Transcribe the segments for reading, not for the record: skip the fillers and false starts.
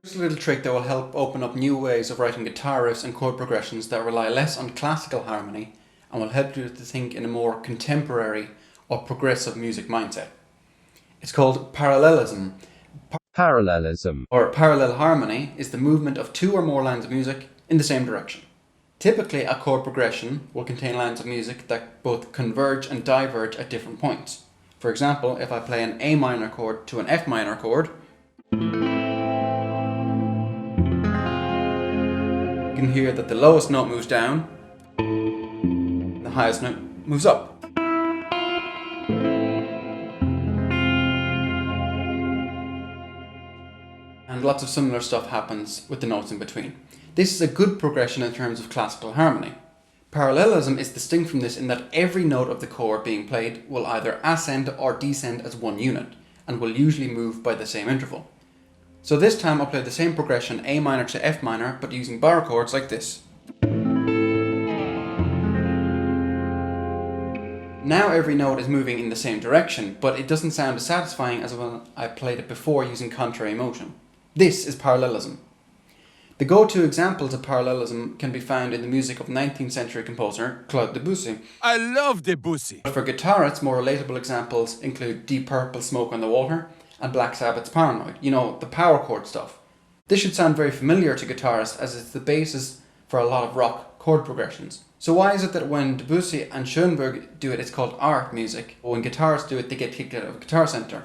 Here's a little trick that will help open up new ways of writing guitar riffs and chord progressions that rely less on classical harmony and will help you to think in a more contemporary or progressive music mindset. It's called parallelism. Parallelism, or parallel harmony, is the movement of two or more lines of music in the same direction. Typically, a chord progression will contain lines of music that both converge and diverge at different points. For example, if I play an A minor chord to an F minor chord, you can hear that the lowest note moves down, and the highest note moves up. And lots of similar stuff happens with the notes in between. This is a good progression in terms of classical harmony. Parallelism is distinct from this in that every note of the chord being played will either ascend or descend as one unit, and will usually move by the same interval. So this time I'll play the same progression A minor to F minor, but using bar chords like this. Now every note is moving in the same direction, but it doesn't sound as satisfying as when I played it before using contrary motion. This is parallelism. The go-to examples of parallelism can be found in the music of 19th century composer Claude Debussy. I love Debussy! But for guitarists, more relatable examples include Deep Purple's Smoke on the Water and Black Sabbath's Paranoid, you know, the power chord stuff. This should sound very familiar to guitarists as it's the basis for a lot of rock chord progressions. So why is it that when Debussy and Schoenberg do it, it's called art music, but when guitarists do it, they get kicked out of Guitar Center?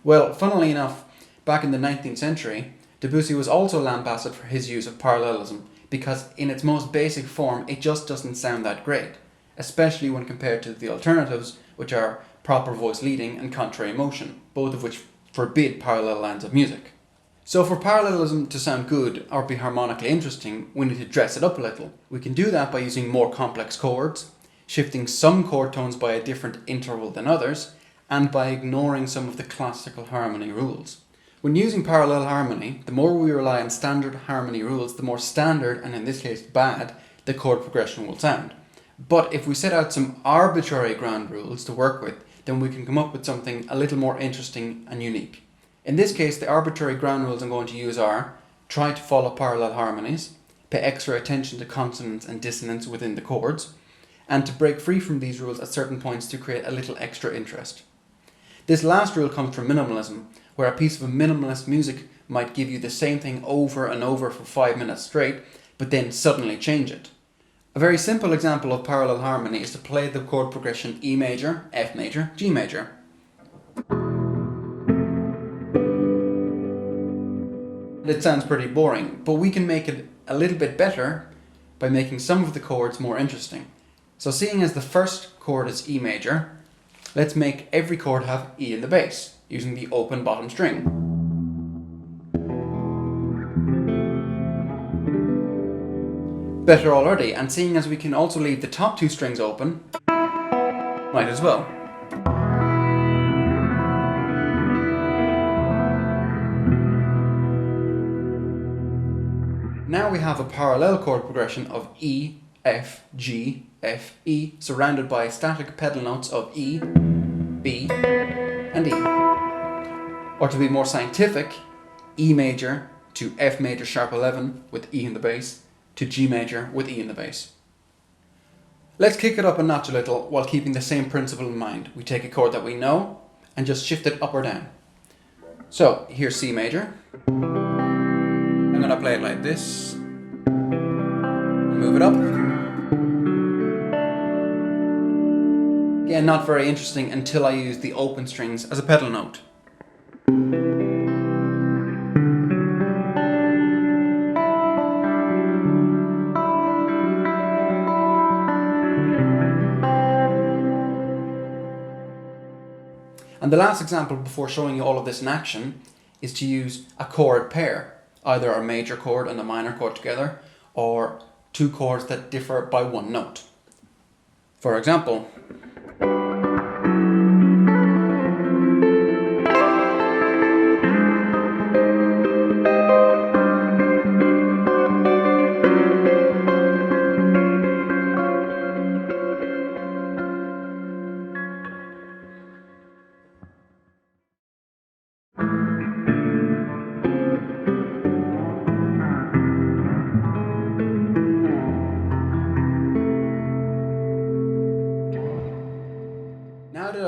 Well, funnily enough, back in the 19th century, Debussy was also lambasted for his use of parallelism because in its most basic form it just doesn't sound that great, especially when compared to the alternatives, which are proper voice leading and contrary motion, both of which forbid parallel lines of music. So for parallelism to sound good or be harmonically interesting, we need to dress it up a little. We can do that by using more complex chords, shifting some chord tones by a different interval than others, and by ignoring some of the classical harmony rules. When using parallel harmony, the more we rely on standard harmony rules, the more standard, and in this case bad, the chord progression will sound. But if we set out some arbitrary ground rules to work with, then we can come up with something a little more interesting and unique. In this case, the arbitrary ground rules I'm going to use are: try to follow parallel harmonies, pay extra attention to consonance and dissonance within the chords, and to break free from these rules at certain points to create a little extra interest. This last rule comes from minimalism, where a piece of minimalist music might give you the same thing over and over for 5 minutes straight, but then suddenly change it. A very simple example of parallel harmony is to play the chord progression E major, F major, G major. It sounds pretty boring, but we can make it a little bit better by making some of the chords more interesting. So seeing as the first chord is E major, let's make every chord have E in the bass, using the open bottom string. Better already, and seeing as we can also leave the top two strings open, might as well. Now we have a parallel chord progression of E, F, G, F, E, surrounded by static pedal notes of E, B, and E. Or to be more scientific, E major to F major sharp 11 with E in the bass, to G major with E in the bass. Let's kick it up a notch a little while keeping the same principle in mind. We take a chord that we know and just shift it up or down. So here's C major. I'm going to play it like this. Move it up. Again, not very interesting until I use the open strings as a pedal note. And the last example before showing you all of this in action is to use a chord pair, either a major chord and a minor chord together, or two chords that differ by one note. For example,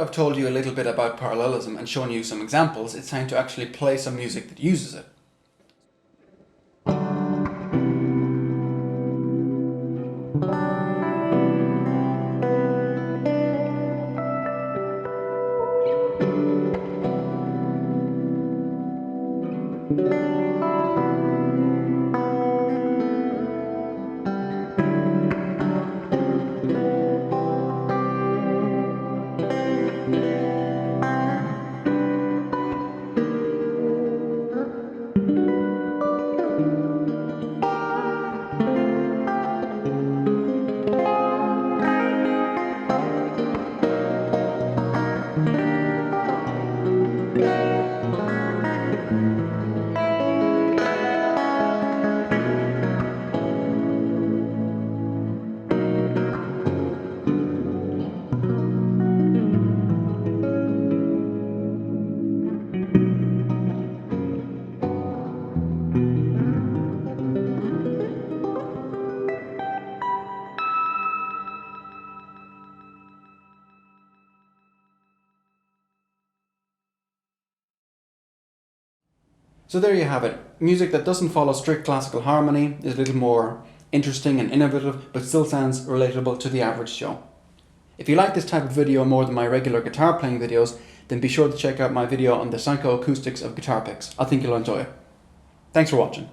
I've told you a little bit about parallelism and shown you some examples, it's time to actually play some music that uses it. So there you have it. Music that doesn't follow strict classical harmony, is a little more interesting and innovative, but still sounds relatable to the average Joe. If you like this type of video more than my regular guitar playing videos, then be sure to check out my video on the psychoacoustics of guitar picks. I think you'll enjoy it. Thanks for watching.